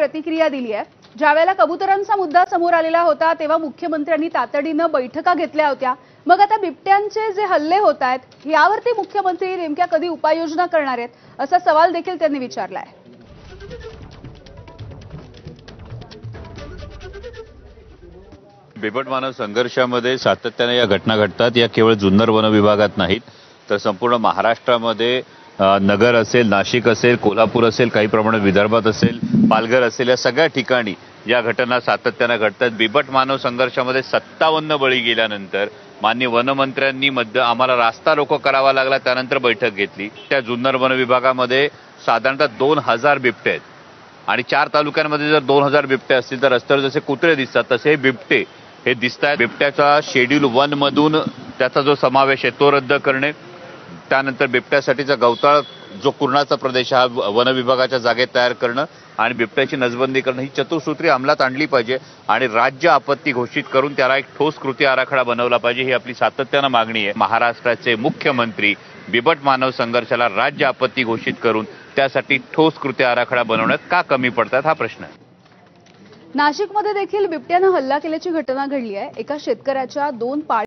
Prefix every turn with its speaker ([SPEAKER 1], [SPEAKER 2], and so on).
[SPEAKER 1] प्रतिक्रिया दिली आहे। ज्यावेळेला कबुतरांचा मुद्दा समोर आलेला होता तेव्हा मुख्यमंत्र्यांनी तातडीनं बैठका घेतल्या होत्या। मग आता बिबट्यांचे जे हल्ले होत आहेत यावरती मुख्यमंत्री नेमक्या कधी उपाययोजना करणार आहेत असा सवाल देखील त्यांनी विचारलाय।
[SPEAKER 2] बिबट मानव संघर्षामध्ये सातत्याने या घटना घडतात। या केवळ जुन्नर वन विभागात नाहीत तर संपूर्ण महाराष्ट्रामध्ये नगर असेल, नाशिक असेल, कोल्हापूर असेल, काही प्रमाणात विदर्भात असेल, पालघर असेल, या सगळ्या ठिकाणी या घटना सातत्याने घडतात। बिबट मानव संघर्षामध्ये 57 बळी गेल्यानंतर माननीय वनमंत्र्यांनी आम्हाला रास्ता रोको करावा लागला, त्यानंतर बैठक घेतली। त्या जुन्नर वन विभागामध्ये साधारणतः 2000 बिबटे आहेत आणि 4 तालुक्यांमध्ये जर 2000 बिबटे असतील तर रस्त्यावर जसे कुत्रे दिसतात तसे हे बिबटे हे दिसतात। बिबट्याचा शेड्यूल 1 मधून त्याचा जो समावेश आहे तो रद्द करणे, त्यानंतर बिबट्यासाठीचा गवताळ जो कुरणाचा प्रदेश हा वन विभागाच्या जागेत तयार करणं आणि बिबट्याची नसबंदी करणं ही चतुसूत्री अंमलात आणली पाहिजे आणि राज्य आपत्ती घोषित करून त्याला एक ठोस कृती आराखडा बनवला पाहिजे, ही आपली सातत्यानं मागणी आहे। महाराष्ट्राचे मुख्यमंत्री बिबट मानव संघर्षाला राज्य आपत्ती घोषित करून त्यासाठी ठोस कृती आराखडा बनवण्यात का कमी पडतात हा प्रश्न आहे।
[SPEAKER 1] नाशिकमध्ये देखील बिबट्यानं हल्ला केल्याची घटना घडली आहे। एका शेतकऱ्याच्या 2